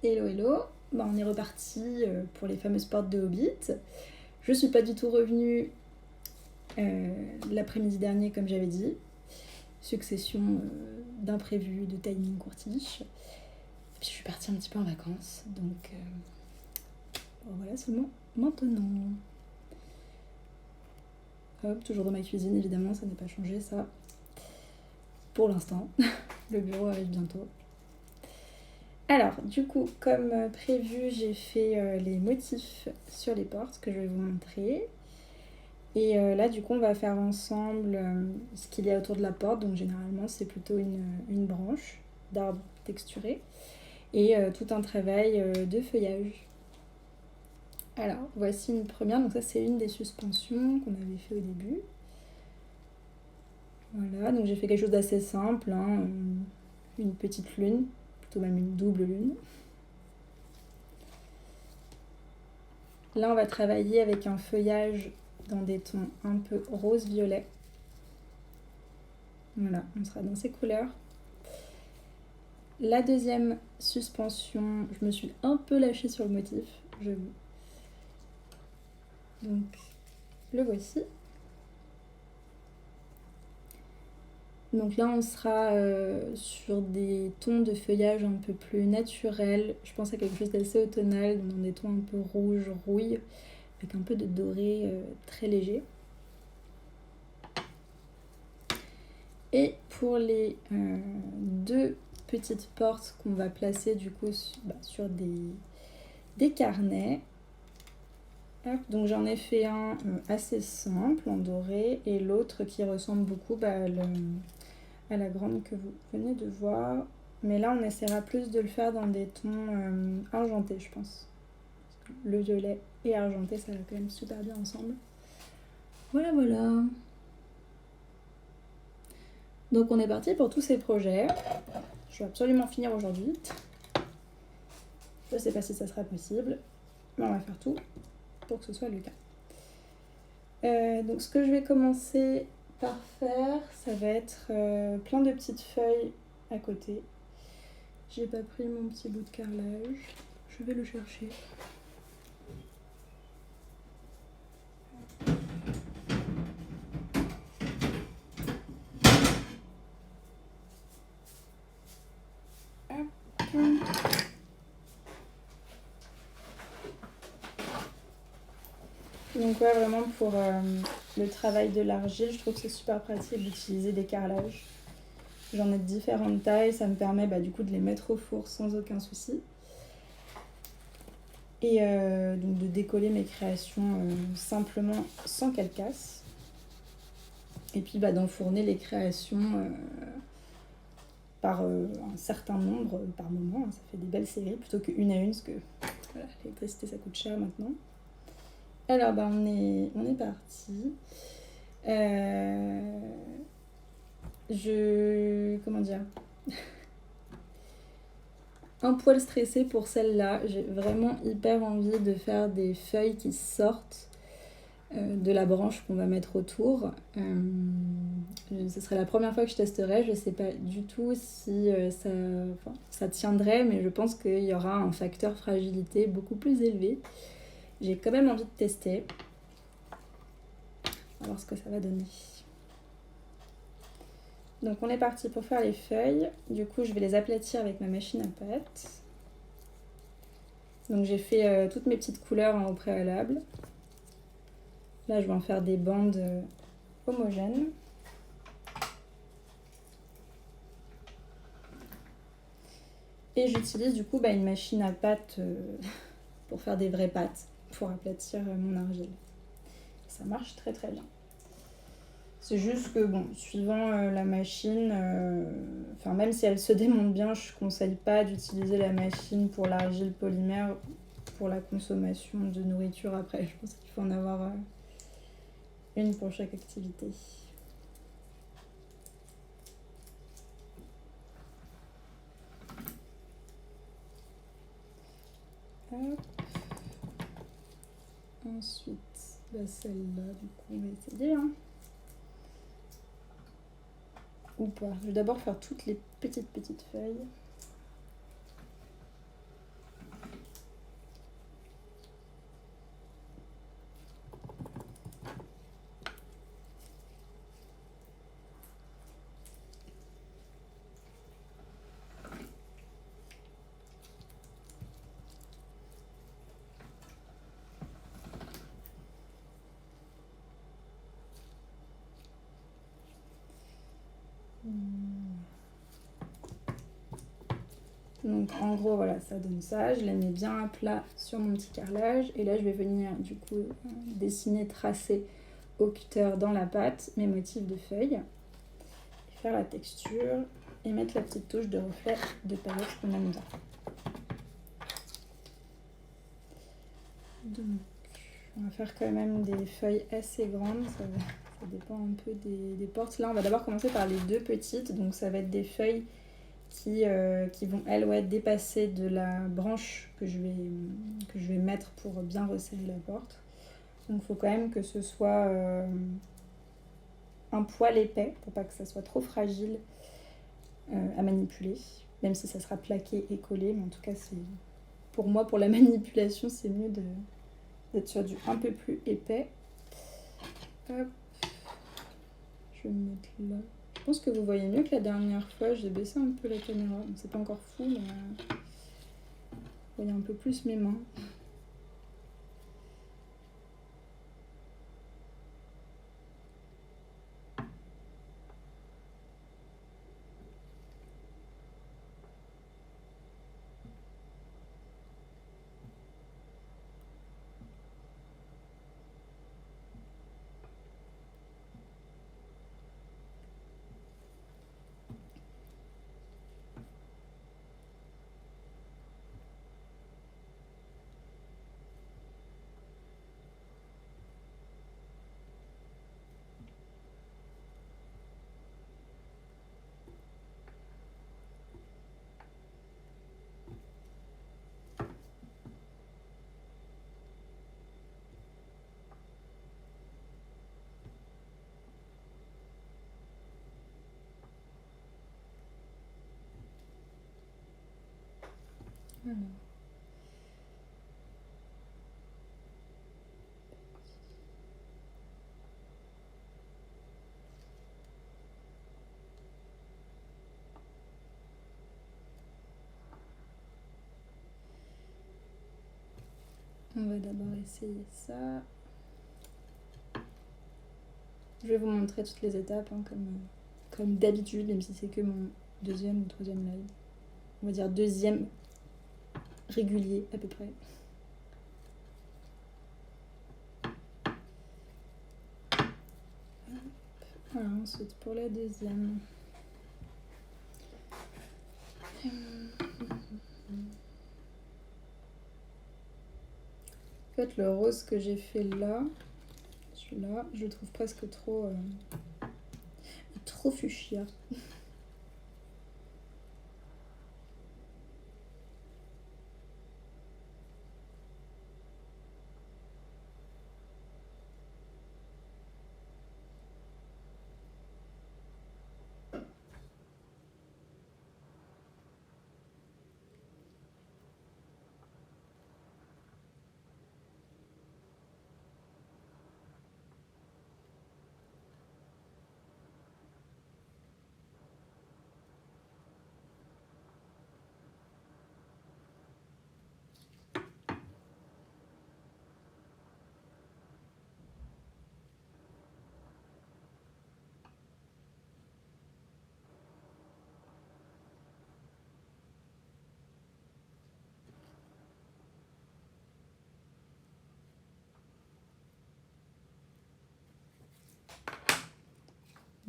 Hello hello, on est reparti pour les fameuses portes de Hobbit. Je suis pas du tout revenue l'après-midi dernier comme j'avais dit. Succession d'imprévus, de timing courtiche. Et puis je suis partie un petit peu en vacances, donc voilà seulement maintenant. Hop, toujours dans ma cuisine évidemment, ça n'a pas changé ça. Pour l'instant, le bureau arrive bientôt. Alors, du coup, comme prévu, j'ai fait les motifs sur les portes que je vais vous montrer. Et là, du coup, on va faire ensemble ce qu'il y a autour de la porte. Donc, généralement, c'est plutôt une branche d'arbre texturé et tout un travail de feuillage. Alors, voici une première. Donc, ça, c'est une des suspensions qu'on avait fait au début. Voilà, donc j'ai fait quelque chose d'assez simple, hein, une petite lune, plutôt même une double lune. Là, on va travailler avec un feuillage dans des tons un peu rose-violet. Voilà, on sera dans ces couleurs. La deuxième suspension, je me suis un peu lâchée sur le motif, j'avoue. Donc, le voici. Donc là, on sera sur des tons de feuillage un peu plus naturels. Je pense à quelque chose d'assez automnal, dans des tons un peu rouge, rouille, avec un peu de doré très léger. Et pour les deux petites portes qu'on va placer du coup sur des carnets, hop, donc j'en ai fait un assez simple en doré et l'autre qui ressemble beaucoup à la grande que vous venez de voir. Mais là, on essaiera plus de le faire dans des tons argentés, je pense. Le violet et argenté, ça va quand même super bien ensemble. Voilà, voilà. Donc on est parti pour tous ces projets. Je vais absolument finir aujourd'hui. Je ne sais pas si ça sera possible, mais on va faire tout pour que ce soit le cas. Donc ce que je vais commencer par faire, ça va être plein de petites feuilles à côté. J'ai pas pris mon petit bout de carrelage, je vais le chercher. Donc ouais, vraiment pour le travail de l'argile, je trouve que c'est super pratique d'utiliser des carrelages. J'en ai de différentes tailles, ça me permet du coup de les mettre au four sans aucun souci. Et donc de décoller mes créations simplement sans qu'elles cassent. Et puis d'enfourner les créations par un certain nombre par moment. Ça fait des belles séries plutôt qu'une à une, parce que voilà, l'électricité ça coûte cher maintenant. Alors on est parti. Comment dire, un poil stressée pour celle-là. J'ai vraiment hyper envie de faire des feuilles qui sortent de la branche qu'on va mettre autour. Ce serait la première fois que je testerai. Je ne sais pas du tout si ça tiendrait, mais je pense qu'il y aura un facteur fragilité beaucoup plus élevé. J'ai quand même envie de tester. On va voir ce que ça va donner. Donc on est parti pour faire les feuilles. Du coup, je vais les aplatir avec ma machine à pâte. Donc j'ai fait toutes mes petites couleurs au préalable. Là, je vais en faire des bandes homogènes. Et j'utilise du coup une machine à pâte pour faire des vraies pâtes, pour aplatir mon argile. Ça marche très très bien. C'est juste que suivant la machine, même si elle se démonte bien, je ne conseille pas d'utiliser la machine pour l'argile polymère pour la consommation de nourriture après. Je pense qu'il faut en avoir une pour chaque activité. Hop. Ensuite, celle-là, du coup, on va essayer. Ou pas. Je vais d'abord faire toutes les petites feuilles. Donc en gros voilà, ça donne ça. Je les mets bien à plat sur mon petit carrelage. Et là je vais venir du coup dessiner, tracer au cutter dans la pâte mes motifs de feuilles. Faire la texture et mettre la petite touche de reflet de paillettes qu'on aime bien. Donc on va faire quand même des feuilles assez grandes, ça dépend un peu des portes. Là on va d'abord commencer par les deux petites, donc ça va être des feuilles qui vont elles dépasser de la branche que je vais mettre pour bien resserrer la porte. Donc il faut quand même que ce soit un poil épais pour pas que ça soit trop fragile à manipuler, même si ça sera plaqué et collé, mais en tout cas c'est pour moi, pour la manipulation, c'est mieux d'être sur du un peu plus épais. Hop. Je vais me mettre là. Je pense que vous voyez mieux que la dernière fois. J'ai baissé un peu la caméra. C'est pas encore fou, mais vous voyez un peu plus mes mains. Voilà. On va d'abord essayer ça. Je vais vous montrer toutes les étapes, hein, comme d'habitude, même si c'est que mon deuxième ou troisième live. On va dire deuxième régulier à peu près. Voilà, ensuite pour la deuxième. En fait, le rose que j'ai fait là, celui-là, je le trouve presque trop fuchsia.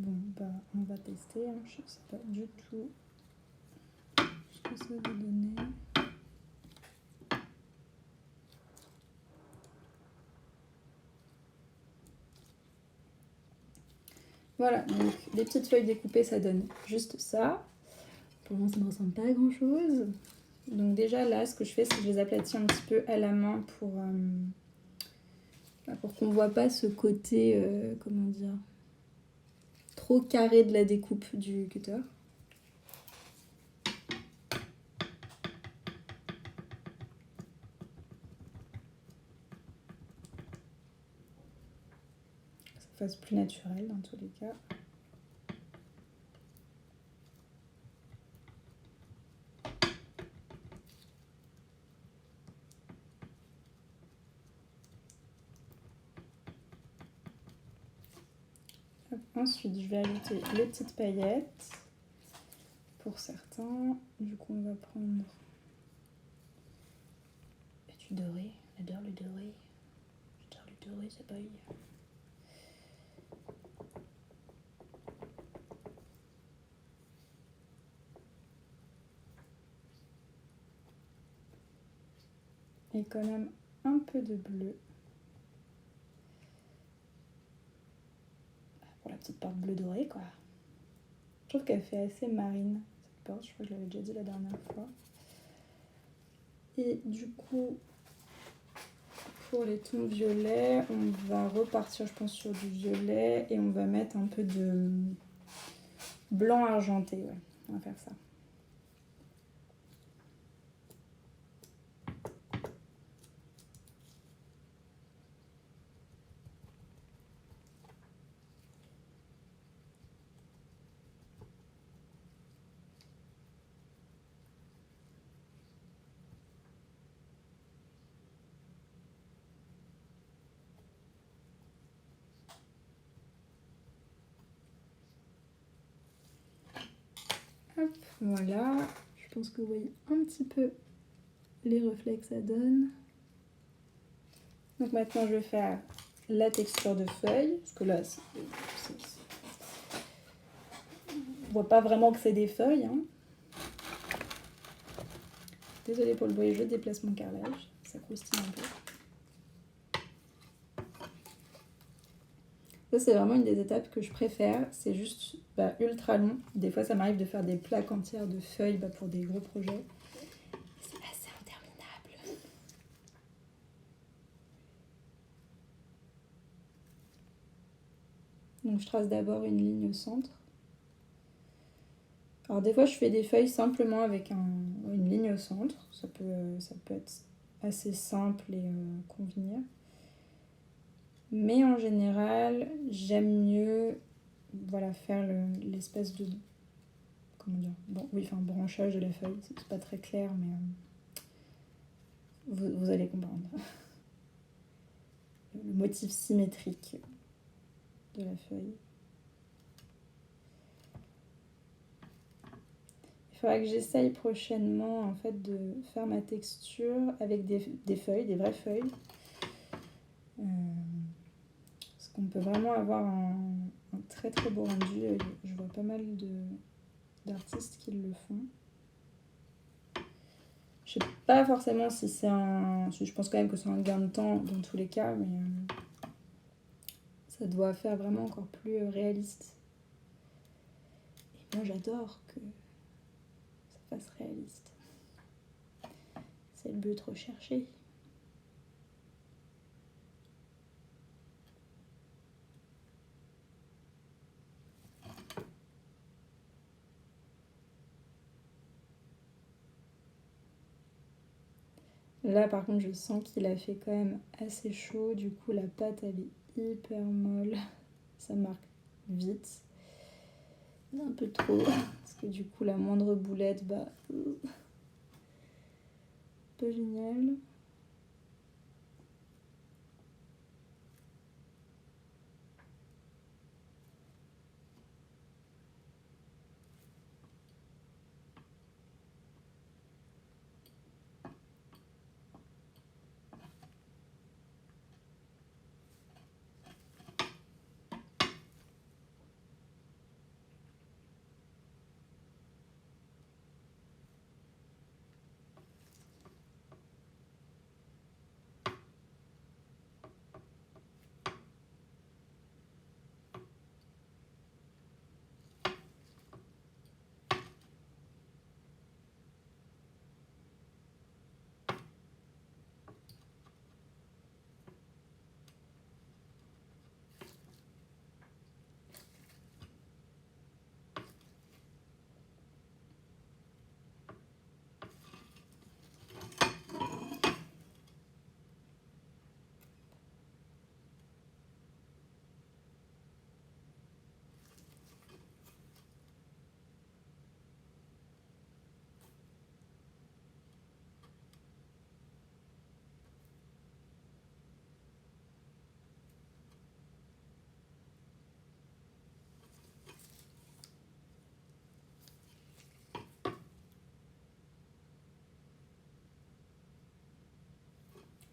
Bon, bah, on va tester, hein. Je ne sais pas du tout ce que ça va donner. Voilà, donc les petites feuilles découpées, ça donne juste ça. Pour le moment, ça ne ressemble pas à grand chose. Donc déjà là, ce que je fais, c'est que je les aplatis un petit peu à la main pour qu'on ne voit pas ce côté, comment dire, trop carré de la découpe du cutter. Que ça fasse plus naturel dans tous les cas. Ensuite, je vais ajouter les petites paillettes pour certains. Du coup, on va prendre du doré. J'adore le doré. J'adore le doré, ça brille. Et quand même un peu de bleu. Pour la petite porte bleu doré, quoi. Je trouve qu'elle fait assez marine, cette porte. Je crois que je l'avais déjà dit la dernière fois. Et du coup, pour les tons violets, on va repartir, je pense, sur du violet. Et on va mettre un peu de blanc argenté. Ouais, on va faire ça. Hop, voilà. Je pense que vous voyez un petit peu les reflets que ça donne. Donc maintenant, je vais faire la texture de feuille. Parce que là, on voit pas vraiment que c'est des feuilles. Hein. Désolée pour le bruit, je déplace mon carrelage. Ça croustille un peu. Ça, c'est vraiment une des étapes que je préfère. C'est juste ultra long. Des fois, ça m'arrive de faire des plaques entières de feuilles pour des gros projets. C'est assez interminable. Donc, je trace d'abord une ligne au centre. Alors, des fois, je fais des feuilles simplement avec une ligne au centre. Ça peut être assez simple et convenir. Mais en général, j'aime mieux faire l'espèce de... Comment dire branchage de la feuille. C'est pas très clair, mais vous allez comprendre. Le motif symétrique de la feuille. Il faudra que j'essaye prochainement en fait de faire ma texture avec des feuilles, des vraies feuilles. Parce qu'on peut vraiment avoir un très très beau rendu. Je vois pas mal d'artistes qui le font. Je sais pas forcément si c'est je pense quand même que c'est un gain de temps dans tous les cas, mais ça doit faire vraiment encore plus réaliste. Et moi j'adore que ça fasse réaliste. C'est le but recherché. Là par contre je sens qu'il a fait quand même assez chaud, du coup la pâte elle est hyper molle, ça marque vite. Un peu trop, parce que du coup la moindre boulette, pas génial.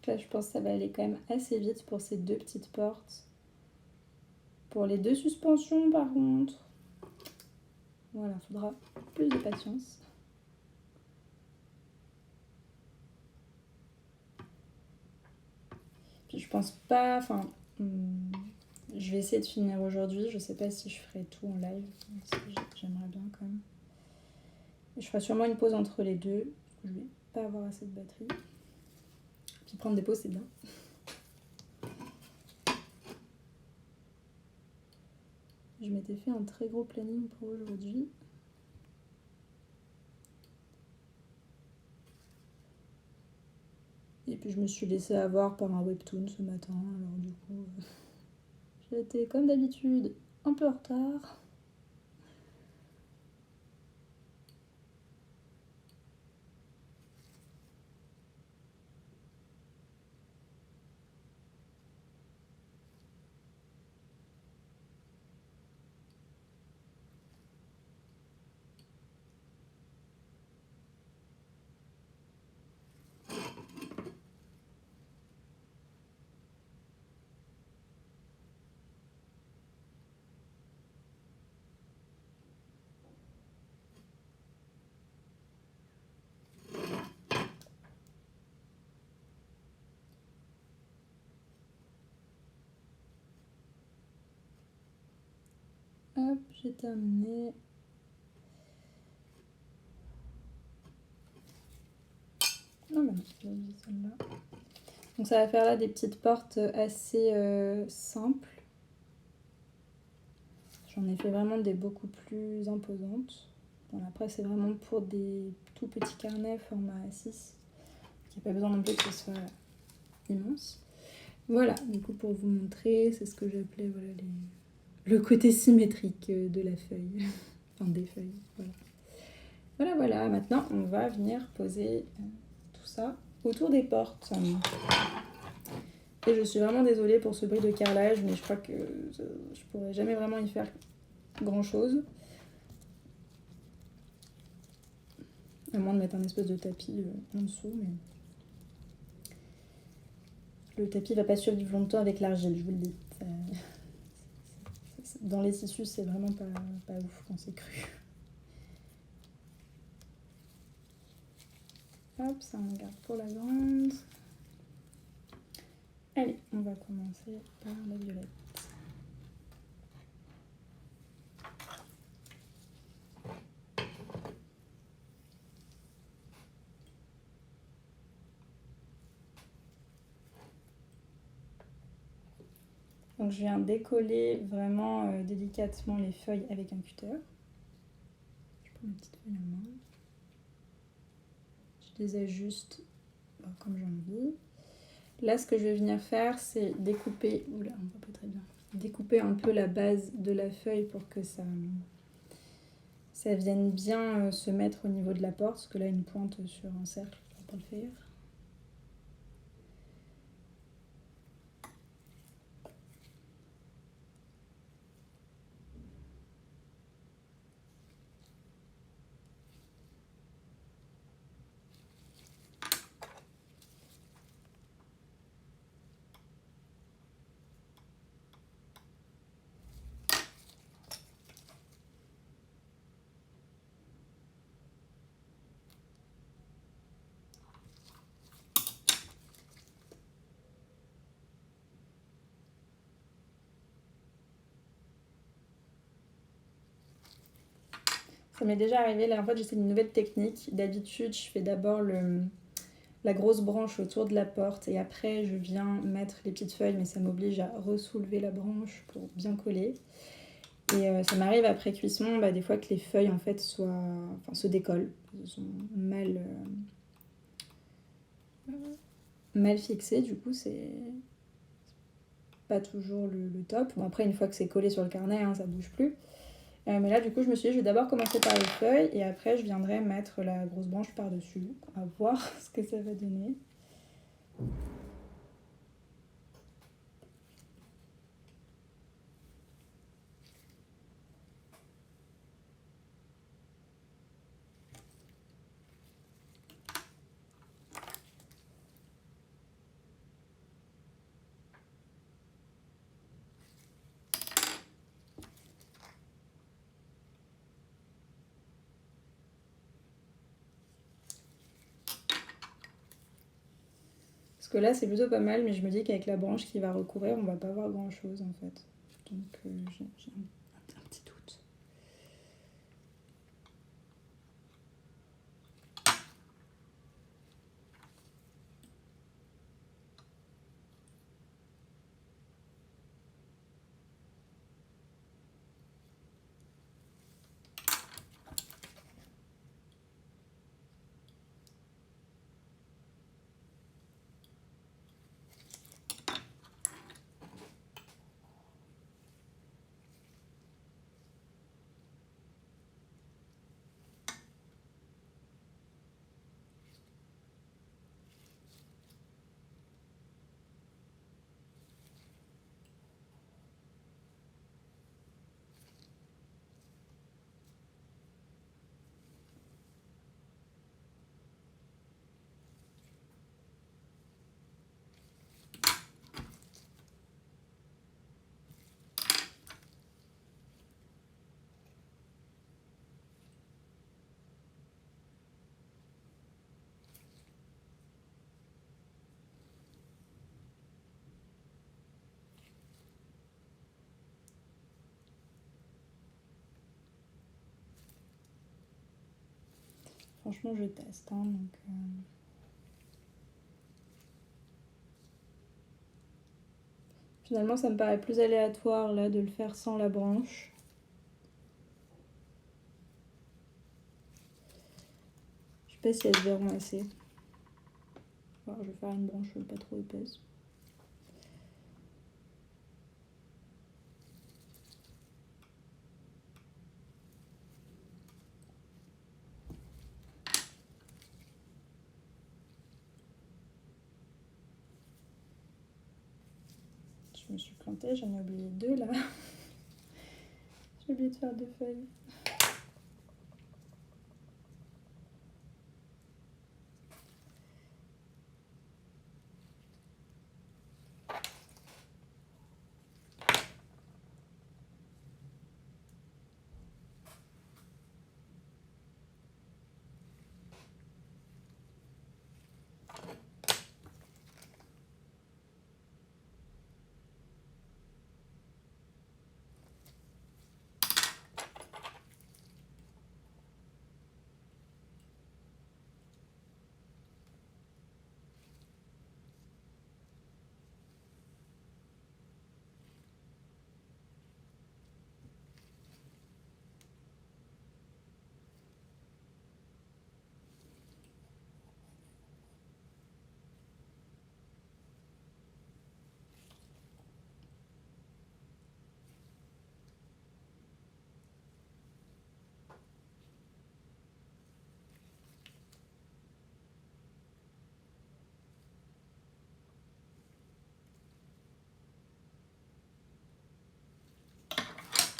Là, je pense que ça va aller quand même assez vite pour ces deux petites portes. Pour les deux suspensions, par contre, voilà, il faudra plus de patience. Puis je pense pas... Enfin, je vais essayer de finir aujourd'hui. Je sais pas si je ferai tout en live. J'aimerais bien quand même. Je ferai sûrement une pause entre les deux. Parce que je vais pas avoir assez de batterie. Puis prendre des pauses, c'est bien. Je m'étais fait un très gros planning pour aujourd'hui. Et puis je me suis laissée avoir par un webtoon ce matin. Alors du coup, j'ai été comme d'habitude un peu en retard. Hop, j'ai terminé. Non, mais non, j'ai mis celle-là. Donc ça va faire là des petites portes assez simples. J'en ai fait vraiment des beaucoup plus imposantes. Bon, après, c'est vraiment pour des tout petits carnets format A6. Il n'y a pas besoin non plus que ce soit immense. Voilà, du coup, pour vous montrer, c'est ce que j'appelais voilà, le côté symétrique de la feuille. Enfin, des feuilles, voilà. Voilà, voilà. Maintenant, on va venir poser tout ça autour des portes. Et je suis vraiment désolée pour ce bruit de carrelage, mais je crois que je pourrais jamais vraiment y faire grand chose. À moins de mettre un espèce de tapis en dessous, mais le tapis va pas survivre longtemps avec l'argile, je vous le dis. Dans les tissus, c'est vraiment pas ouf quand c'est cru. Hop, ça on garde pour la grande. Allez, on va commencer par la violette. Donc je viens décoller vraiment délicatement les feuilles avec un cutter. Je prends mes petites feuilles en main. Je les ajuste comme j'ai envie. Là, ce que je vais venir faire, c'est découper... Oula, on voit pas très bien. Découper un peu la base de la feuille pour que ça vienne bien se mettre au niveau de la porte. Parce que là, une pointe sur un cercle, ça va pas le faire. Ça m'est déjà arrivé, là en fait j'essaie une nouvelle technique. D'habitude je fais d'abord la grosse branche autour de la porte et après je viens mettre les petites feuilles, mais ça m'oblige à ressoulever la branche pour bien coller. Et ça m'arrive après cuisson des fois que les feuilles en fait se décollent, sont mal fixées, du coup c'est pas toujours le top. Bon après une fois que c'est collé sur le carnet, ça bouge plus. Mais là, du coup, je me suis dit, je vais d'abord commencer par les feuilles et après, je viendrai mettre la grosse branche par-dessus. On va voir ce que ça va donner. Parce que là, c'est plutôt pas mal, mais je me dis qu'avec la branche qui va recouvrir, on va pas voir grand-chose en fait. Donc j'ai un petit doute. Franchement, je teste. Hein, donc, Finalement, ça me paraît plus aléatoire là de le faire sans la branche. Je sais pas si elles se verront assez. Alors, je vais faire une branche pas trop épaisse. Je me suis plantée, j'en ai oublié 2 là. J'ai oublié de faire 2 feuilles.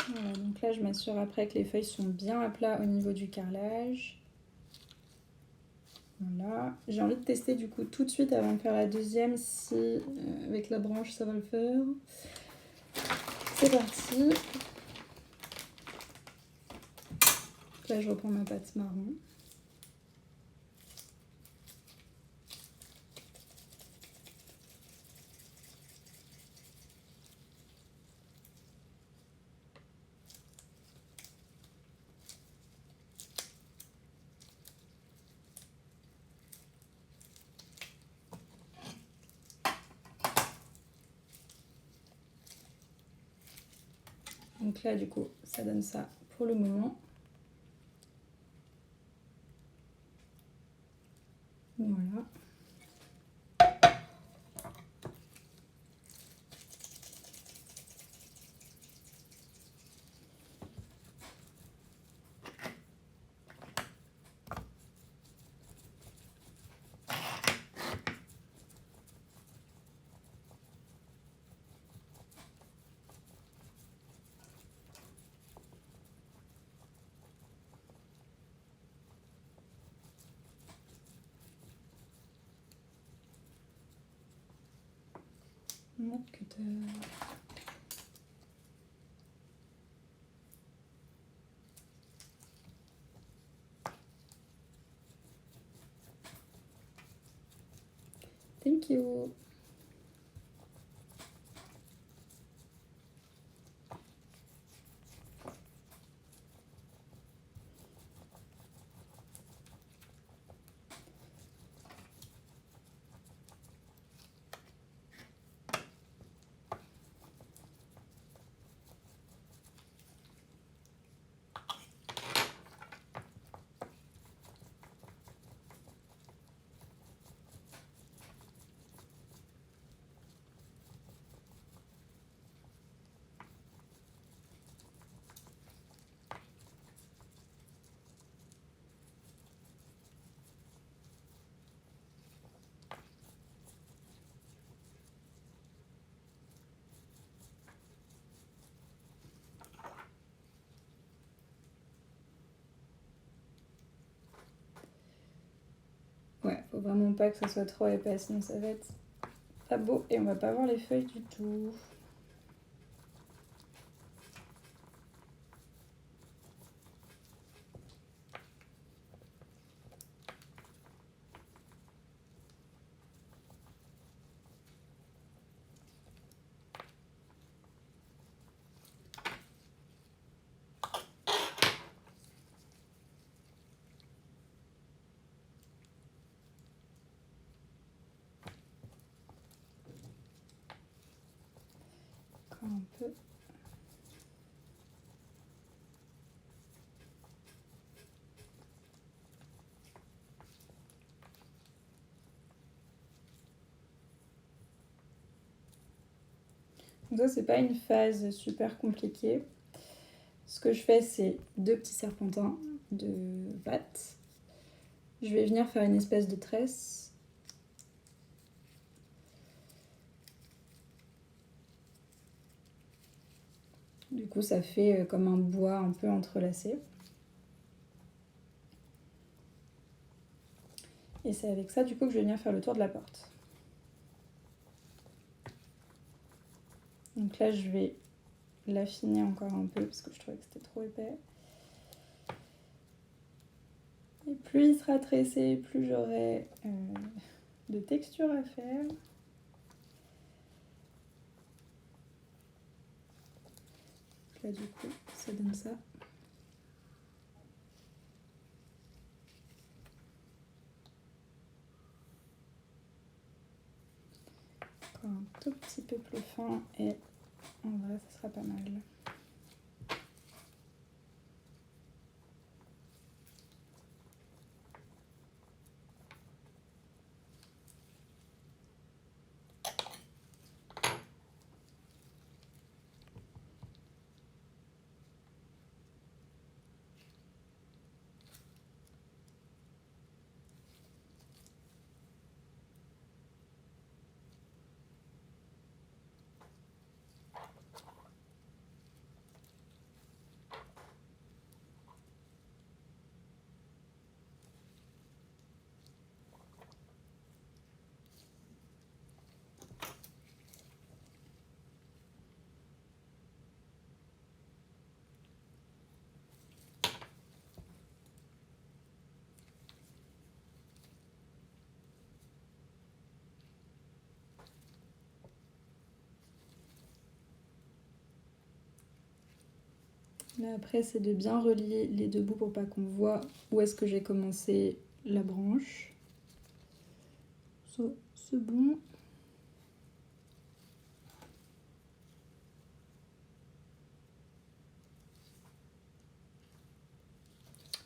Voilà, donc là, je m'assure après que les feuilles sont bien à plat au niveau du carrelage. Voilà. J'ai envie de tester du coup tout de suite avant de faire la deuxième si avec la branche ça va le faire. C'est parti. Là, je reprends ma pâte marron. Donc là, du coup, ça donne ça pour le moment. Voilà. Mon cutter. Thank you. Ouais, faut vraiment pas que ça soit trop épais, sinon ça va être pas beau et on va pas voir les feuilles du tout. Encore un peu. Donc ça, c'est pas une phase super compliquée. Ce que je fais, c'est 2 petits serpentins de watt. Je vais venir faire une espèce de tresse. Du coup, ça fait comme un bois un peu entrelacé. Et c'est avec ça, du coup, que je vais venir faire le tour de la porte. Donc là, je vais l'affiner encore un peu parce que je trouvais que c'était trop épais. Et plus il sera tressé, plus j'aurai de texture à faire. Donc là, du coup, ça donne ça. Encore un tout petit peu plus fin et en vrai, ça sera pas mal. Là, après, c'est de bien relier les 2 bouts pour pas qu'on voit où est-ce que j'ai commencé la branche. Ça, c'est bon.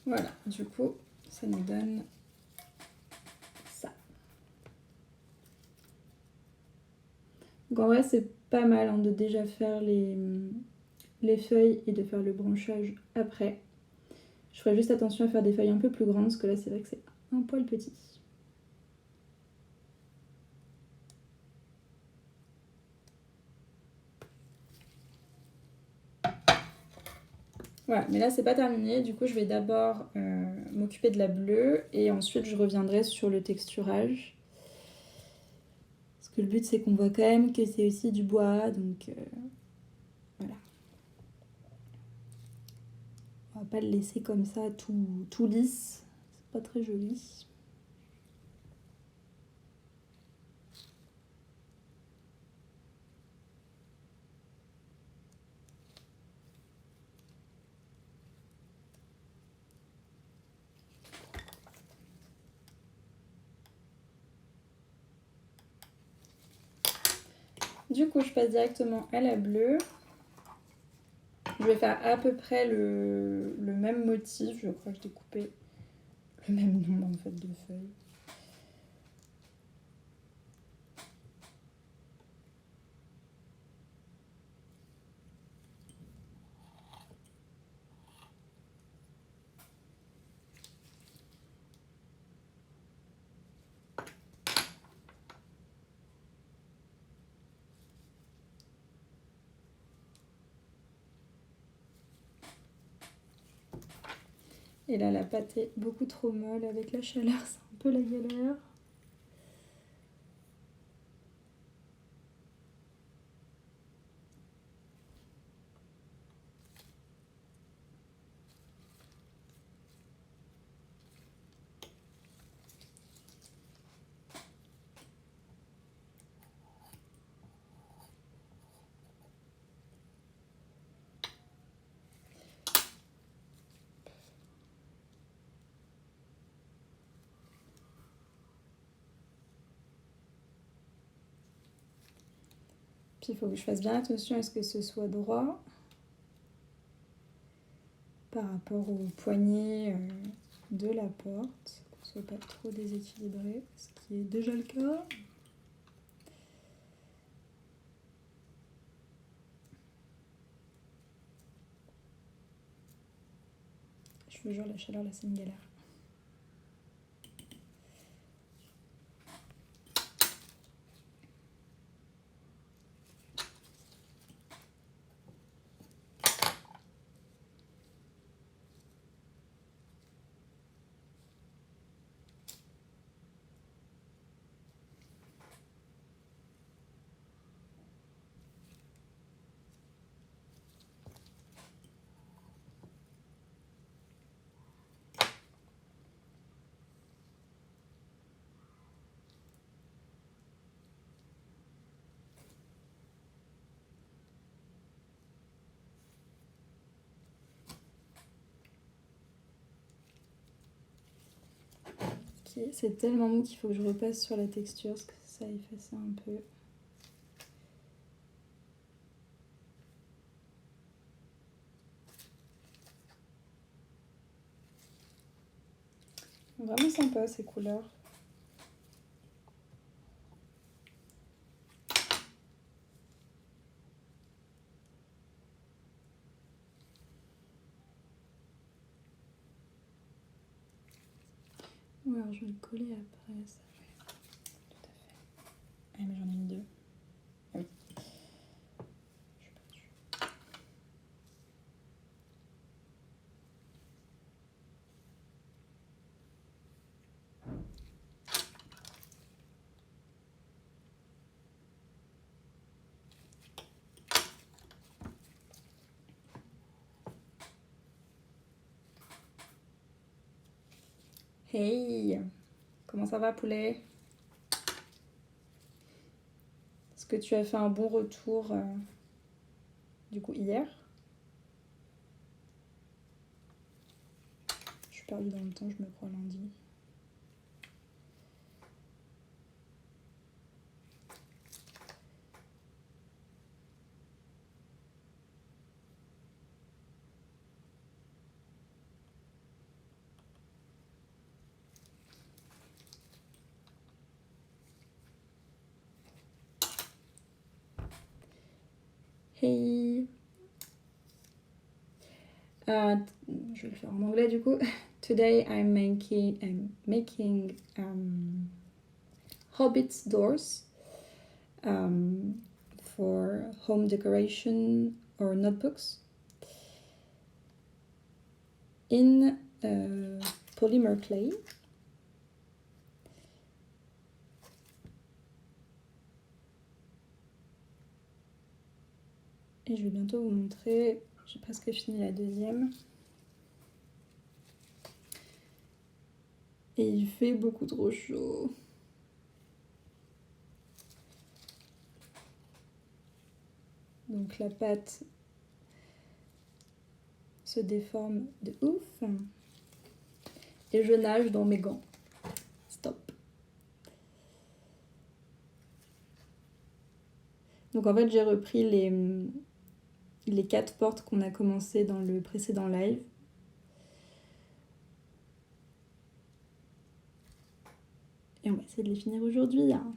Voilà, du coup, ça nous donne ça. Donc en vrai, c'est pas mal hein, de déjà faire les feuilles et de faire le branchage après. Je ferai juste attention à faire des feuilles un peu plus grandes parce que là, c'est vrai que c'est un poil petit. Voilà, mais là, c'est pas terminé. Du coup, je vais d'abord m'occuper de la bleue et ensuite, je reviendrai sur le texturage. Parce que le but, c'est qu'on voit quand même que c'est aussi du bois, donc voilà. On va pas le laisser comme ça, tout lisse. C'est pas très joli. Du coup, je passe directement à la bleue. Je vais faire à peu près le même motif. Je crois que j'ai coupé le même nombre en fait de feuilles. Et là, la pâte est beaucoup trop molle avec la chaleur, c'est un peu la galère. Puis il faut que je fasse bien attention à ce que ce soit droit par rapport au poignet de la porte, qu'on ne soit pas trop déséquilibré, ce qui est déjà le cas. Je vous jure, la chaleur là c'est une galère. Okay. C'est tellement mou qu'il faut que je repasse sur la texture parce que ça a effacé un peu. Vraiment sympa ces couleurs. Ouais, alors je vais le coller après ça. Tout à fait. Ah mais j'en ai mis deux. Ah oui. Je suis perdue. Hey, comment ça va poulet? Est-ce que tu as fait un bon retour du coup hier? Je suis perdue dans le temps, je me crois lundi. Hey. Je vais le faire en anglais du coup. Today I'm making hobbit doors for home decoration or notebooks in polymer clay. Et je vais bientôt vous montrer, j'ai presque fini la deuxième. Et il fait beaucoup trop chaud. Donc la pâte se déforme de ouf. Et je nage dans mes gants. Stop. Donc en fait, j'ai repris les 4 portes qu'on a commencé dans le précédent live. Et on va essayer de les finir aujourd'hui, hein.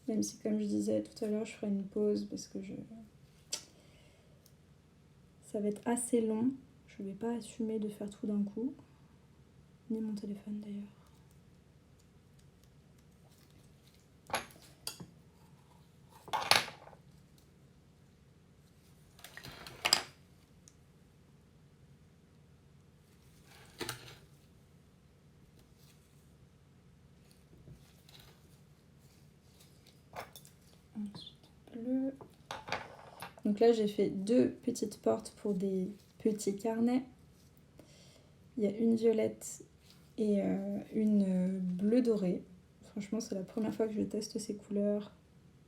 Même si, comme je disais tout à l'heure, je ferai une pause parce que ça va être assez long. Je ne vais pas assumer de faire tout d'un coup. Ni mon téléphone d'ailleurs. Ensuite, bleu. Donc là, j'ai fait 2 petites portes pour des petits carnets. Il y a une violette et une bleue dorée. Franchement, c'est la première fois que je teste ces couleurs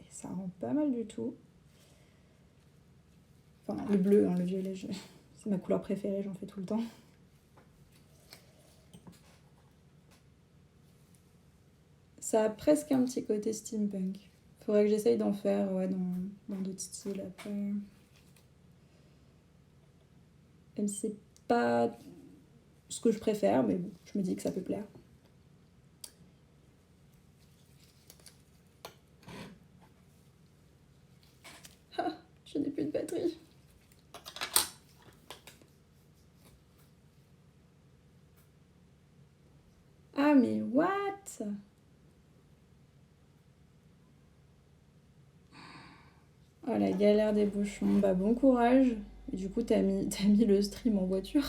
et ça rend pas mal du tout. Enfin, le bleu, hein, le violet, c'est ma couleur préférée, j'en fais tout le temps. Ça a presque un petit côté steampunk. Faudrait que j'essaye d'en faire dans d'autres styles après. Même si c'est pas ce que je préfère, mais bon, je me dis que ça peut plaire. Ah, je n'ai plus de batterie. Ah mais what? Oh la galère des bouchons. Bah bon courage. Et du coup t'as mis le stream en voiture.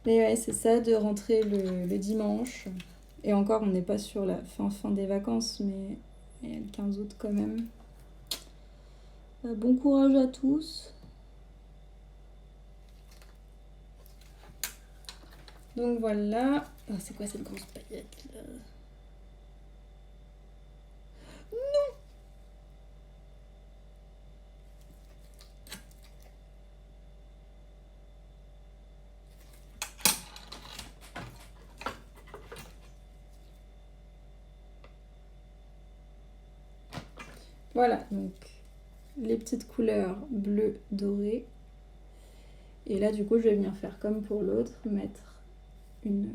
Mais ouais, c'est ça de rentrer le dimanche. Et encore, on n'est pas sur la fin des vacances, mais il y a le 15 août quand même. Bon courage à tous. Donc voilà. Oh, c'est quoi cette grosse paillette là? Non! Voilà, donc les petites couleurs bleu doré. Et là, du coup, je vais venir faire comme pour l'autre, mettre une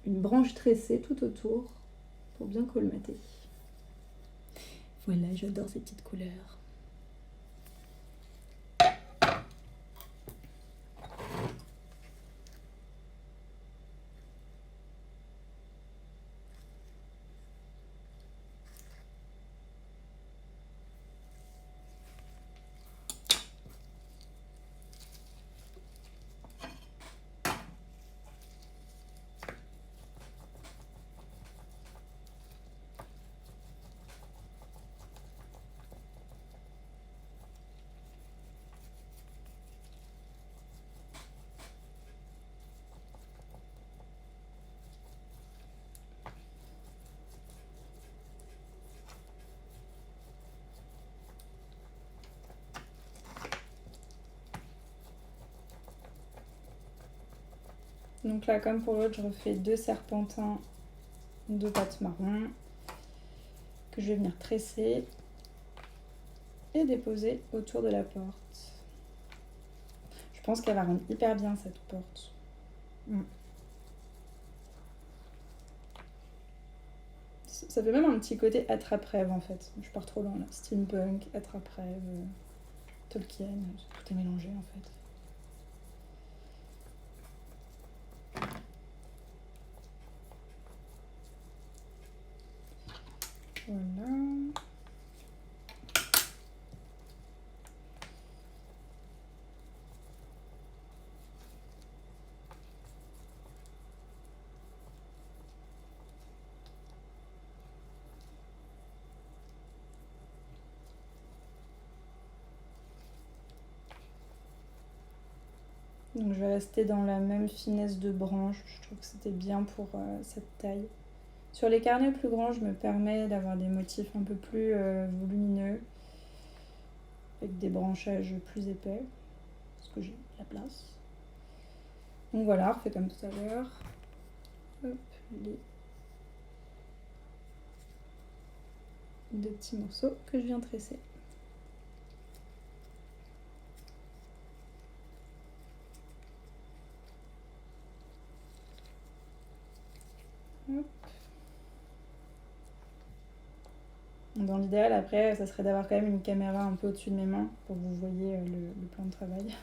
branche tressée tout autour pour bien colmater. Voilà, j'adore ces petites couleurs. Donc là, comme pour l'autre, je refais 2 serpentins de pâte marron que je vais venir tresser et déposer autour de la porte. Je pense qu'elle va rendre hyper bien cette porte. Ça fait même un petit côté attrape-rêve en fait. Je pars trop loin là. Steampunk, attrape-rêve, Tolkien, tout est mélangé en fait. Voilà. Donc je vais rester dans la même finesse de branche. Je trouve que c'était bien pour cette taille. Sur les carnets plus grands, je me permets d'avoir des motifs un peu plus volumineux, avec des branchages plus épais, parce que j'ai la place. Donc voilà, on refait comme tout à l'heure. Hop, les deux petits morceaux que je viens tresser. Hop. Dans l'idéal, après, ça serait d'avoir quand même une caméra un peu au-dessus de mes mains pour que vous voyez le plan de travail.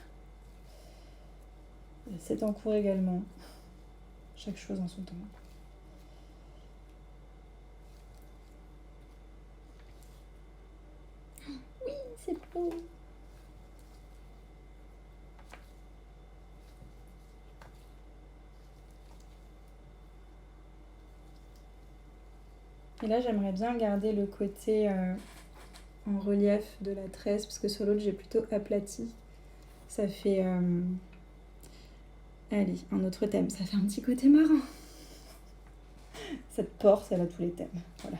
C'est en cours également. Chaque chose en son temps. Oui, c'est beau. Et là, j'aimerais bien garder le côté en relief de la tresse, parce que sur l'autre, j'ai plutôt aplati. Ça fait... Allez, un autre thème. Ça fait un petit côté marin. Cette porte, elle a tous les thèmes. Voilà.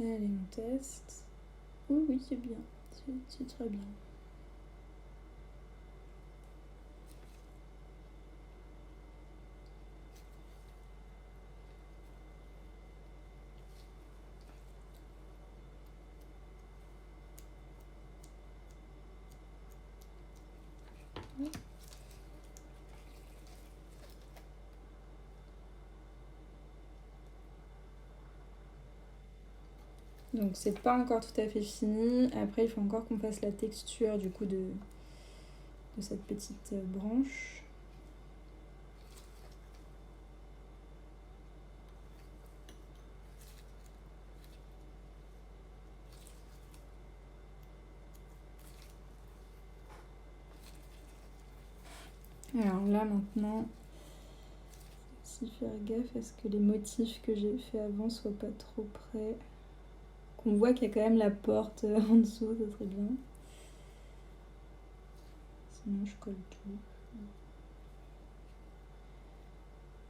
Allez, on teste. Oui, oui, c'est bien. C'est très bien. Donc c'est pas encore tout à fait fini. Après, il faut encore qu'on fasse la texture du coup de cette petite branche. Alors là maintenant, aussi faire gaffe à ce que les motifs que j'ai fait avant soient pas trop près. Qu'on voit qu'il y a quand même la porte en dessous, ça serait bien. Sinon je colle tout.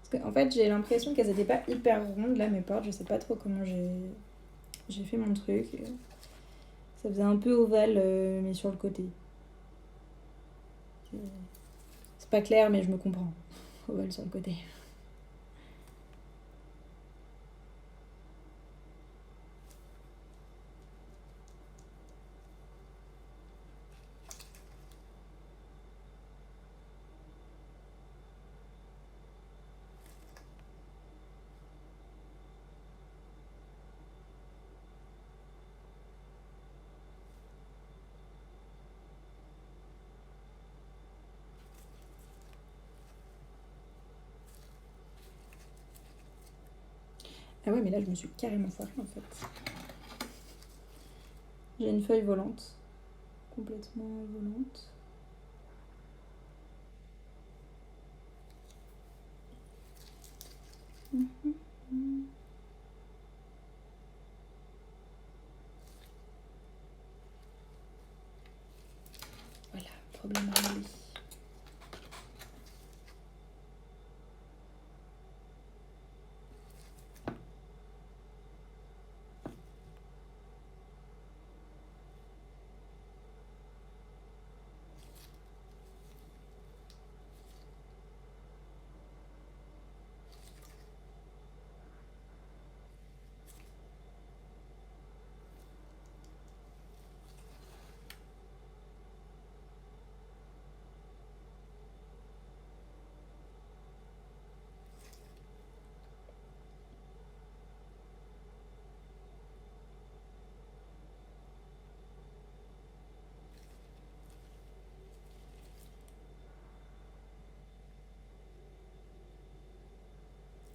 Parce qu'en fait j'ai l'impression qu'elles étaient pas hyper rondes là mes portes, je sais pas trop comment j'ai fait mon truc. Ça faisait un peu ovale mais sur le côté. C'est pas clair mais je me comprends. Ovale sur le côté. Ah ouais mais là je me suis carrément foirée en fait. J'ai une feuille volante. Complètement volante. Voilà, problème réglé.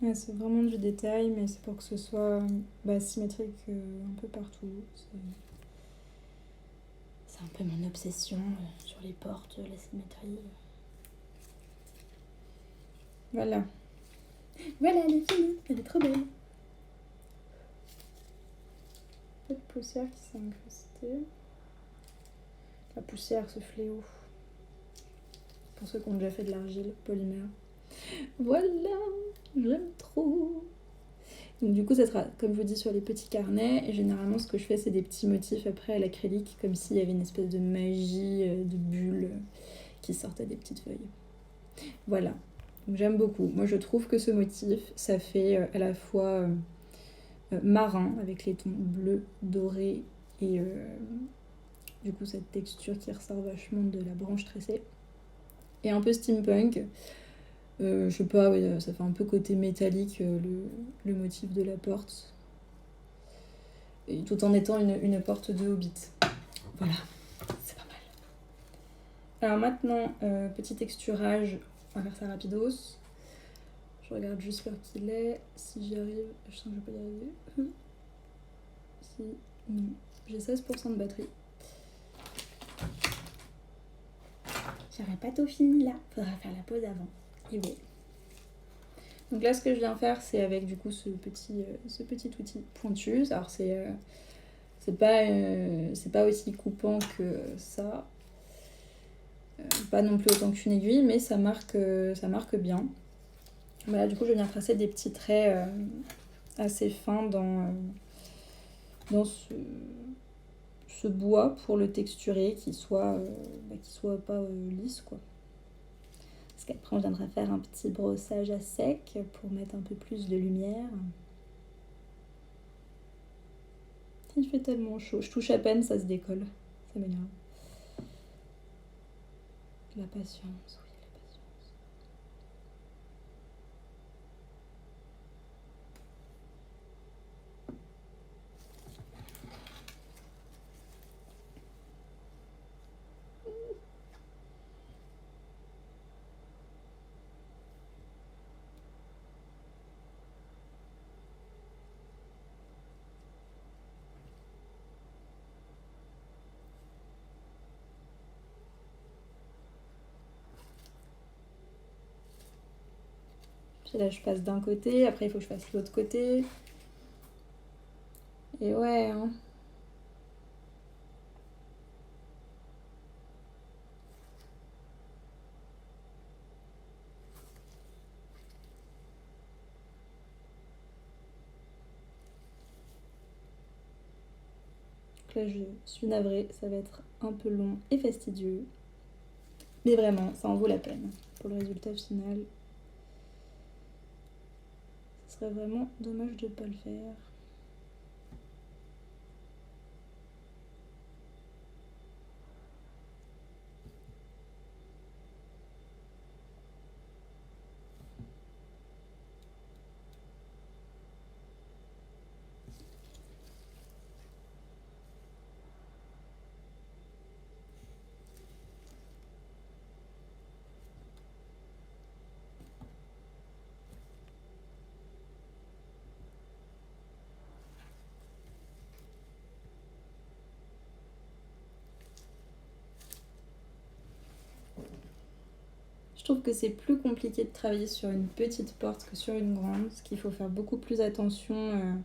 Ouais, c'est vraiment du détail, mais c'est pour que ce soit symétrique un peu partout. C'est un peu mon obsession sur les portes, la symétrie. Voilà. Voilà, elle est finie. Elle est trop belle. Peu de poussière qui s'est incrustée. La poussière, ce fléau. Pour ceux qui ont déjà fait de l'argile polymère. Voilà, j'aime trop. Donc du coup, ça sera, comme je vous dis, sur les petits carnets. Et généralement, ce que je fais, c'est des petits motifs après à l'acrylique, comme s'il y avait une espèce de magie, de bulle qui sortait des petites feuilles. Voilà. Donc j'aime beaucoup. Moi, je trouve que ce motif, ça fait à la fois marin, avec les tons bleus, dorés, et du coup, cette texture qui ressort vachement de la branche tressée. Et un peu steampunk. Je sais pas, ouais, ça fait un peu côté métallique le motif de la porte. Et tout en étant une porte de Hobbit. Voilà, c'est pas mal. Alors maintenant, petit texturage, on va faire ça rapidos. Je regarde juste l'heure qu'il est. Si j'y arrive, je sens que je vais pas y arriver. Si, non, j'ai 16% de batterie. J'aurais pas tout fini là, faudra faire la pause avant. Et oui. Donc là, ce que je viens faire, c'est avec du coup ce petit outil pointu. Alors c'est pas aussi coupant que ça, pas non plus autant qu'une aiguille, mais ça marque bien. Voilà, du coup, je viens tracer des petits traits assez fins dans ce bois pour le texturer, qu'il soit pas lisse, quoi. Parce qu'après, on viendra faire un petit brossage à sec pour mettre un peu plus de lumière. Il fait tellement chaud. Je touche à peine, ça se décolle. Ça m'énerve. La patience, oui, la patience. Puis là, je passe d'un côté, après il faut que je fasse l'autre côté. Et ouais, hein. Donc là, je suis navrée, ça va être un peu long et fastidieux. Mais vraiment, ça en vaut la peine. Pour le résultat final, ce serait vraiment dommage de ne pas le faire. Je trouve que c'est plus compliqué de travailler sur une petite porte que sur une grande, parce qu'il faut faire beaucoup plus attention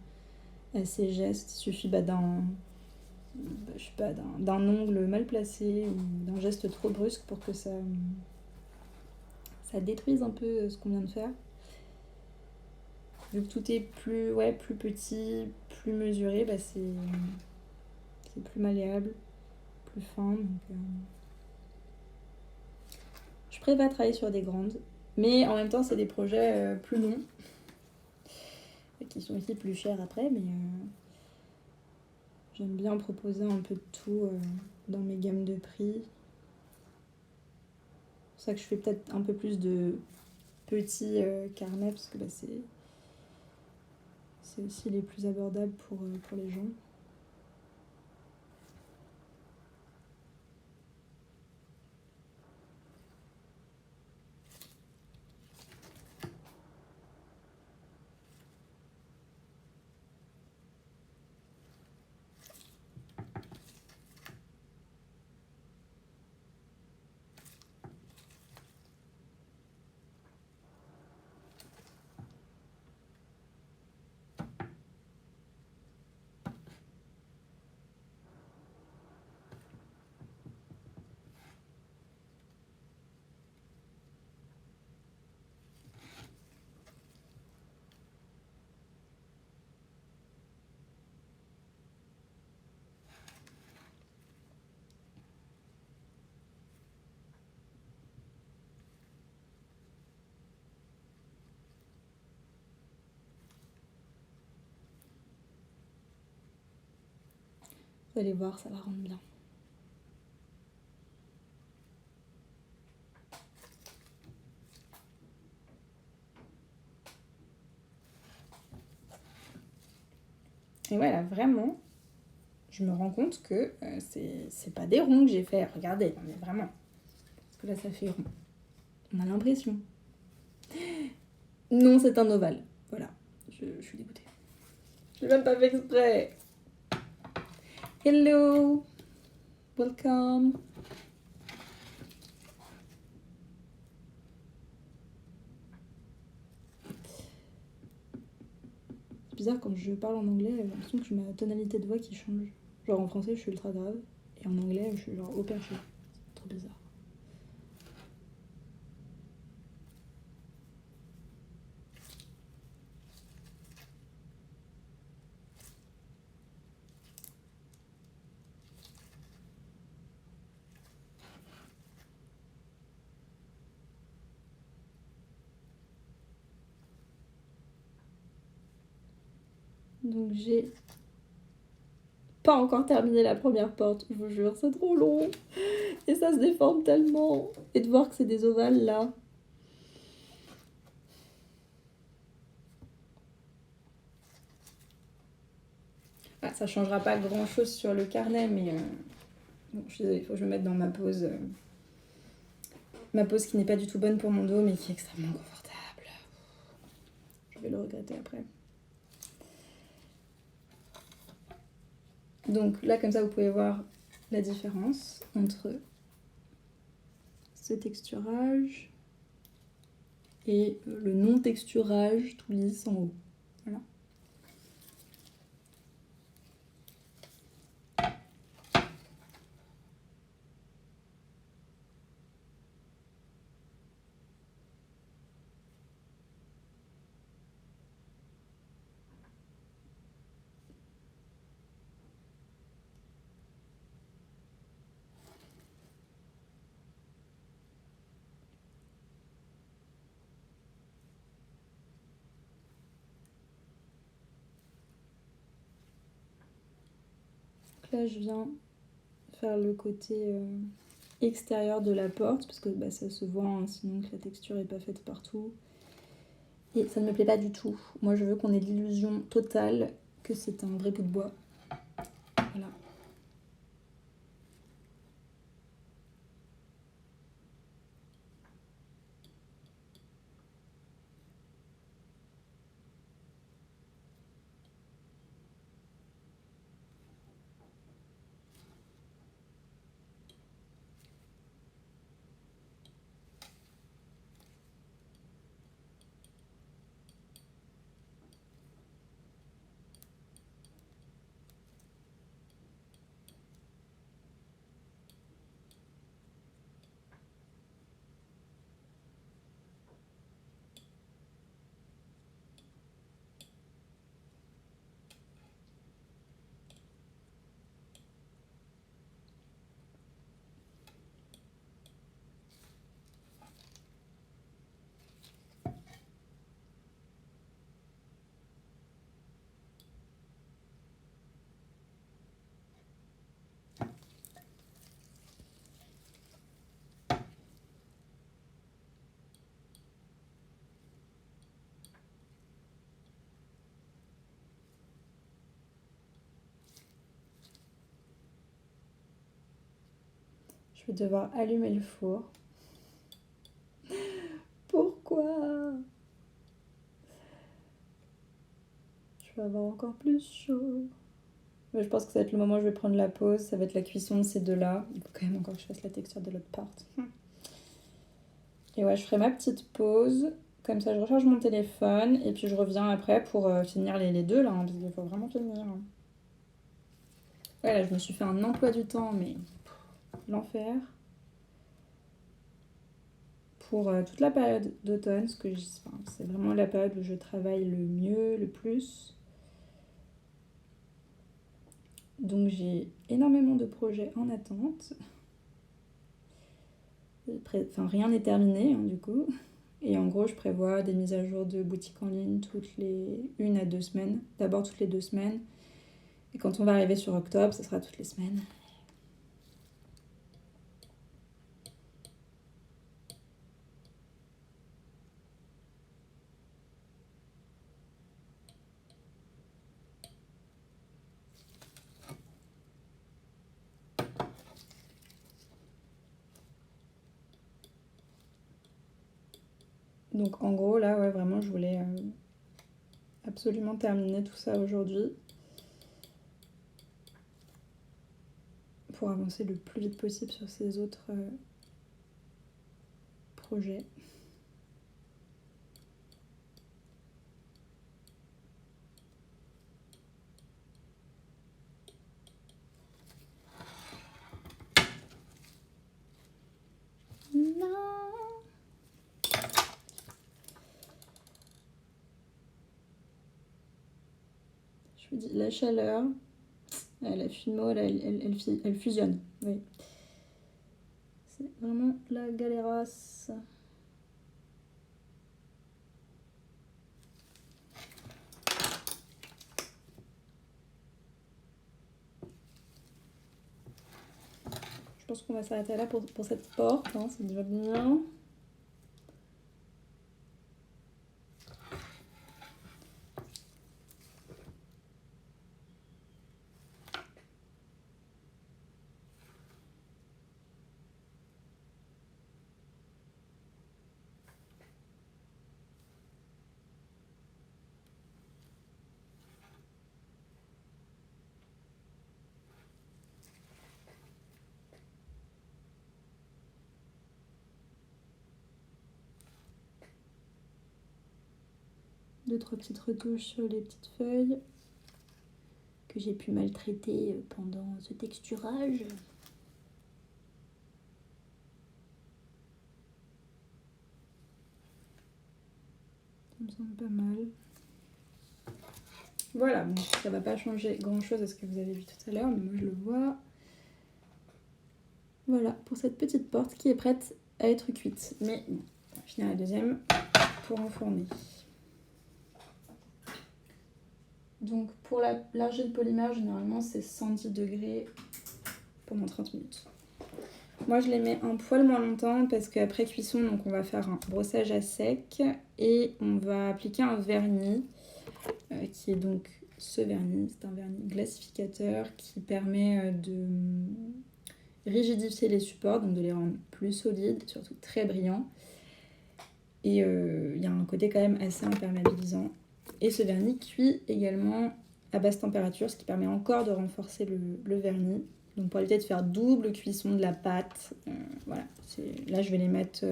à ces gestes. Il suffit d'un ongle mal placé ou d'un geste trop brusque pour que ça détruise un peu ce qu'on vient de faire. Vu que tout est plus petit, plus mesuré, c'est plus malléable, plus fin. Donc, je préfère travailler sur des grandes, mais en même temps, c'est des projets plus longs, qui sont aussi plus chers après, mais j'aime bien proposer un peu de tout dans mes gammes de prix. C'est pour ça que je fais peut-être un peu plus de petits carnets, parce que c'est aussi les plus abordables pour les gens. Vous allez voir, ça va rendre bien. Et voilà, vraiment, je me rends compte que c'est pas des ronds que j'ai fait. Regardez, mais vraiment. Parce que là, ça fait rond. On a l'impression. Non, c'est un ovale. Voilà, je suis dégoûtée. Je l'ai même pas fait exprès. Hello, welcome. C'est bizarre quand je parle en anglais, j'ai l'impression que j'ai ma tonalité de voix qui change. Genre en français, je suis ultra grave, et en anglais, je suis genre au perché. C'est trop bizarre. Donc j'ai pas encore terminé la première porte, je vous jure, c'est trop long. Et ça se déforme tellement. Et de voir que c'est des ovales là. Ah, ça changera pas grand chose sur le carnet, mais bon, je suis désolée, il faut que je me mette dans ma pose. Ma pose qui n'est pas du tout bonne pour mon dos, mais qui est extrêmement confortable. Je vais le regretter après. Donc là, comme ça, vous pouvez voir la différence entre ce texturage et le non-texturage tout lisse en haut. Voilà. Donc là, je viens faire le côté extérieur de la porte, parce que bah, ça se voit, hein, sinon que la texture n'est pas faite partout. Et ça ne me plaît pas du tout. Moi, je veux qu'on ait l'illusion totale que c'est un vrai bout de bois. Voilà. Je vais devoir allumer le four. Pourquoi? Je vais avoir encore plus chaud. Mais je pense que ça va être le moment où je vais prendre la pause. Ça va être la cuisson de ces deux-là. Il faut quand même encore que je fasse la texture de l'autre partie. Et ouais, je ferai ma petite pause. Comme ça, je recharge mon téléphone. Et puis je reviens après pour finir les deux là. Hein, parce qu'il faut vraiment finir. Ouais, là, je me suis fait un emploi du temps, mais l'enfer. Pour toute la période d'automne, parce que c'est vraiment la période où je travaille le mieux, le plus. Donc j'ai énormément de projets en attente. Enfin, rien n'est terminé, hein, du coup. Et en gros, je prévois des mises à jour de boutique en ligne toutes les 1 à 2 semaines. D'abord toutes les 2 semaines. Et quand on va arriver sur octobre, ce sera toutes les semaines. Donc en gros, là, ouais, vraiment, je voulais absolument terminer tout ça aujourd'hui pour avancer le plus vite possible sur ces autres projets. Non. Je vous dis, la chaleur, la fumeau, elle fusionne. Oui. C'est vraiment la galérasse. Je pense qu'on va s'arrêter là pour cette porte, hein, ça va bien. Deux, trois petites retouches sur les petites feuilles que j'ai pu maltraiter pendant ce texturage. Ça me semble pas mal. Voilà, bon, ça va pas changer grand chose à ce que vous avez vu tout à l'heure, mais moi je le vois. Voilà, pour cette petite porte qui est prête à être cuite. Mais bon, on va finir la deuxième pour enfourner. Donc pour l'argile polymère, généralement c'est 110 degrés pendant 30 minutes. Moi je les mets un poil moins longtemps parce qu'après cuisson, donc on va faire un brossage à sec et on va appliquer un vernis qui est donc ce vernis. C'est un vernis glacificateur qui permet de rigidifier les supports, donc de les rendre plus solides, surtout très brillants. Et il y a un côté quand même assez imperméabilisant. Et ce vernis cuit également à basse température, ce qui permet encore de renforcer le vernis. Donc pour éviter de faire double cuisson de la pâte, voilà. Là je vais les mettre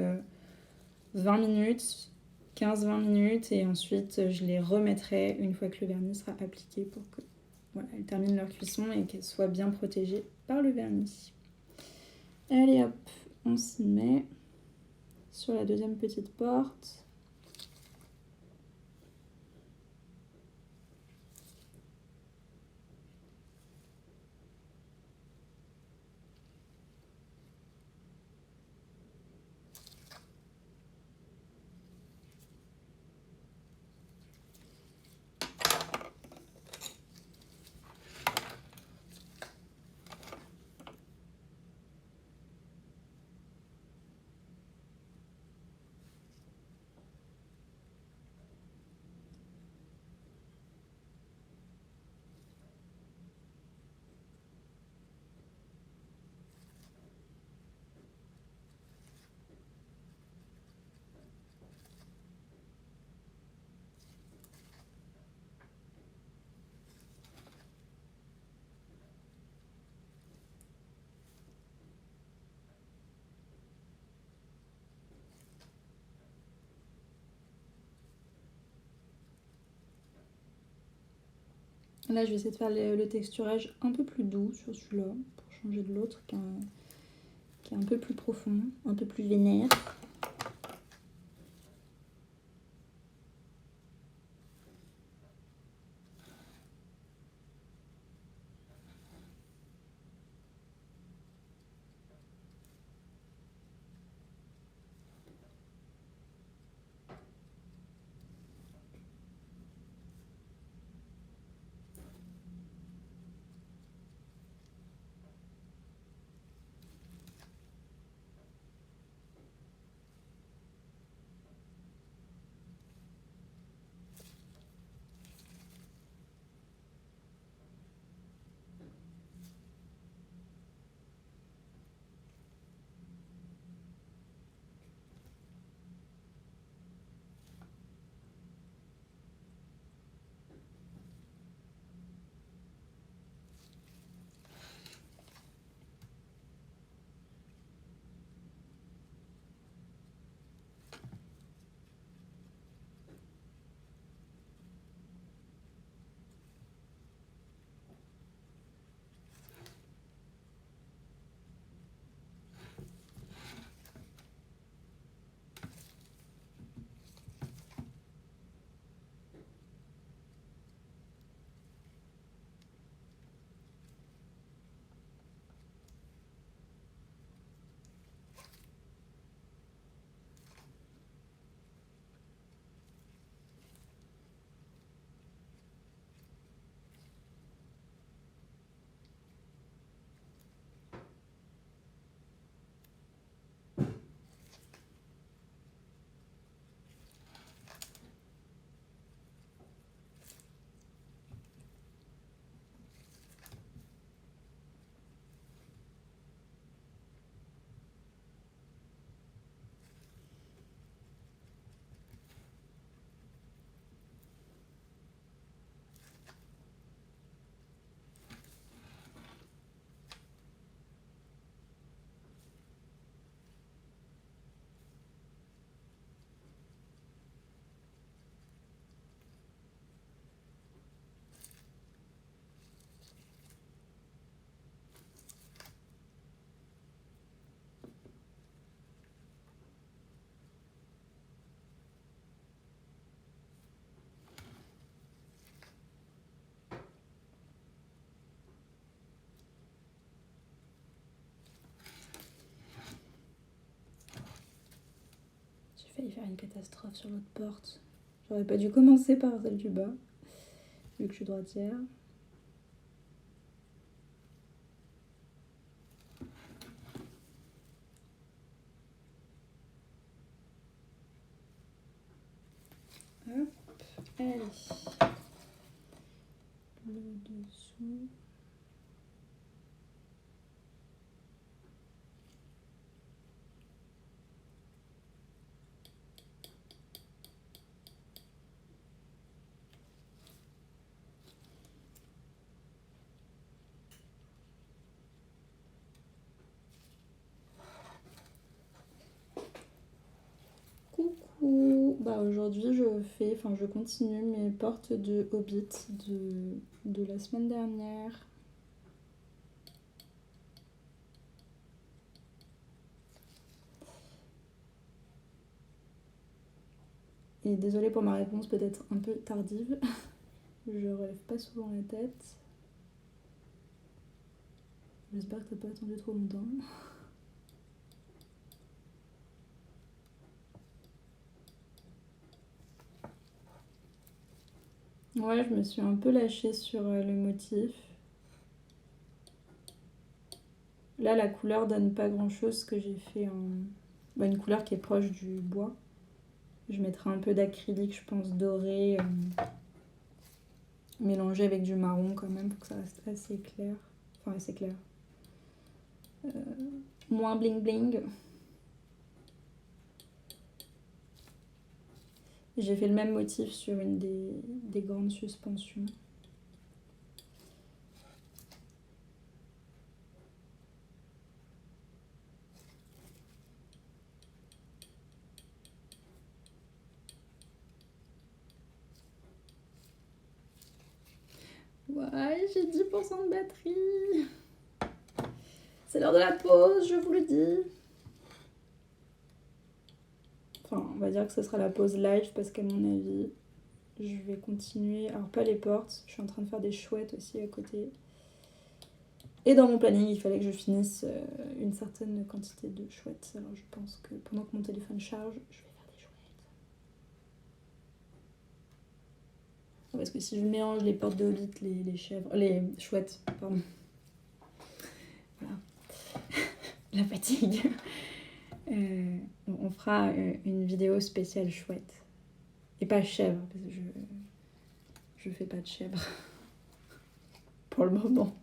20 minutes, 15-20 minutes, et ensuite je les remettrai une fois que le vernis sera appliqué pour que voilà, elles terminent leur cuisson et qu'elles soient bien protégées par le vernis. Allez hop, on s'y met sur la deuxième petite porte. Là, je vais essayer de faire le texturage un peu plus doux sur celui-là, pour changer de l'autre qui est un peu plus profond, un peu plus vénère. failli faire une catastrophe sur l'autre porte. J'aurais pas dû commencer par celle du bas, vu que je suis droitière. Hop, allez. Le dessous. Coucou. Bah aujourd'hui je continue mes portes de Hobbit de la semaine dernière. Et désolée pour ma réponse peut-être un peu tardive. Je relève pas souvent la tête. J'espère que t'as pas attendu trop longtemps. Ouais, je me suis un peu lâchée sur le motif. Là, la couleur donne pas grand-chose, que j'ai fait une couleur qui est proche du bois. Je mettrai un peu d'acrylique, je pense, doré, mélangé avec du marron quand même, pour que ça reste assez clair. Enfin, assez clair. Moins bling bling. J'ai fait le même motif sur une des grandes suspensions. Ouais, j'ai 10% de batterie. C'est l'heure de la pause, je vous le dis. Enfin, on va dire que ce sera la pause live parce qu'à mon avis, je vais continuer. Alors, pas les portes, je suis en train de faire des chouettes aussi à côté. Et dans mon planning, il fallait que je finisse une certaine quantité de chouettes. Alors, je pense que pendant que mon téléphone charge, je vais faire des chouettes. Parce que si je mélange les portes de Hobbit, les chèvres, les chouettes, pardon. Voilà. La fatigue. On fera une vidéo spéciale chouette. Et pas chèvre, parce que je fais pas de chèvre. Pour le moment.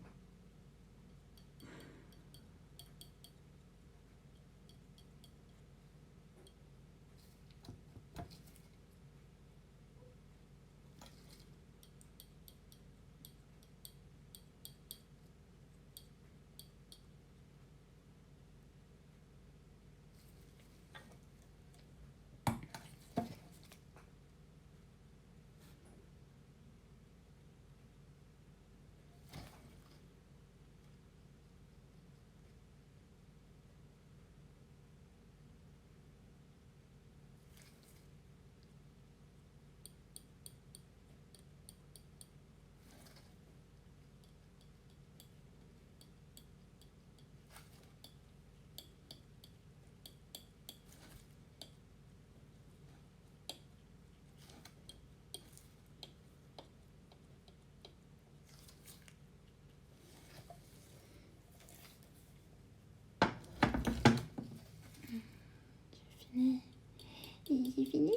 J'ai fini, oui.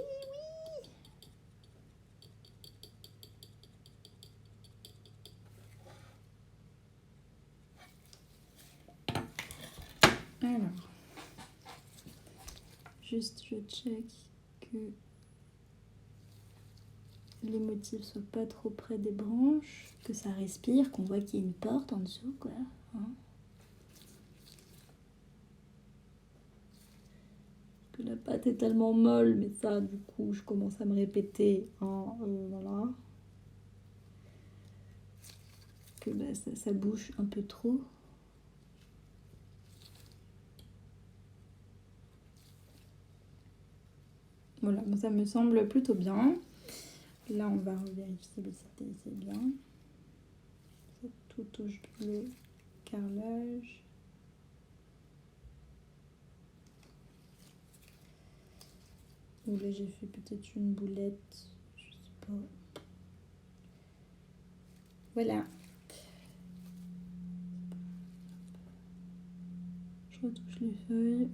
Alors, juste je check que les motifs soient pas trop près des branches, que ça respire, qu'on voit qu'il y a une porte en dessous, quoi. Hein, que la pâte est tellement molle, mais ça, du coup, je commence à me répéter. Hein, voilà. Que bah, ça bouge un peu trop. Voilà, bon, ça me semble plutôt bien. Là, on va revérifier si c'est bien. Tout touche bleu, carrelage. Ou là j'ai fait peut-être une boulette, je sais pas. Voilà. Je retouche les feuilles.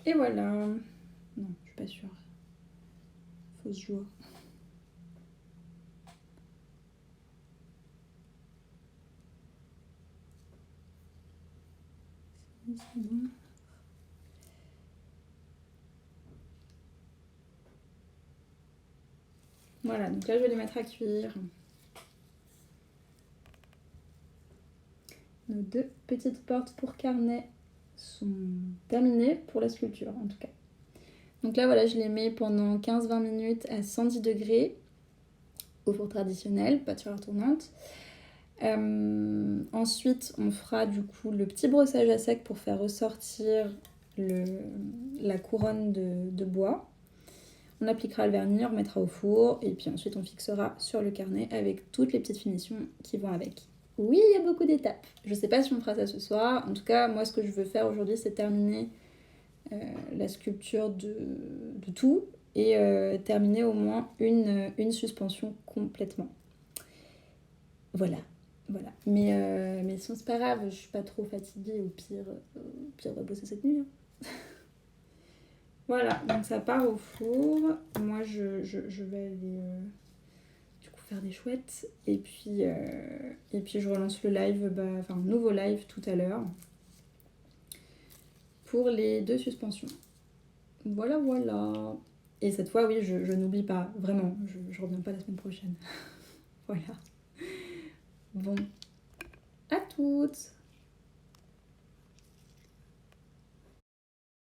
Et voilà. Non, je suis pas sûre. Fausse joie. C'est bon. Voilà, donc là je vais les mettre à cuire. Nos 2 petites portes pour carnet sont terminées pour la sculpture en tout cas. Donc là voilà, je les mets pendant 15-20 minutes à 110 degrés au four traditionnel, pas de chaleur tournante. Ensuite, on fera du coup le petit brossage à sec pour faire ressortir la couronne de bois. On appliquera le vernis, on remettra au four et puis ensuite on fixera sur le carnet avec toutes les petites finitions qui vont avec. Oui, il y a beaucoup d'étapes. Je sais pas si on fera ça ce soir. En tout cas, moi ce que je veux faire aujourd'hui, c'est terminer la sculpture de tout et terminer au moins une suspension complètement. Voilà. Mais sinon c'est pas grave, je suis pas trop fatiguée, au pire on va bosser cette nuit. Hein. Voilà, donc ça part au four. Moi je vais aller du coup faire des chouettes et puis je relance le live, un nouveau live tout à l'heure pour les 2 suspensions. Voilà. Et cette fois oui, je n'oublie pas, vraiment, je reviens pas la semaine prochaine. Voilà. Bon, à toutes!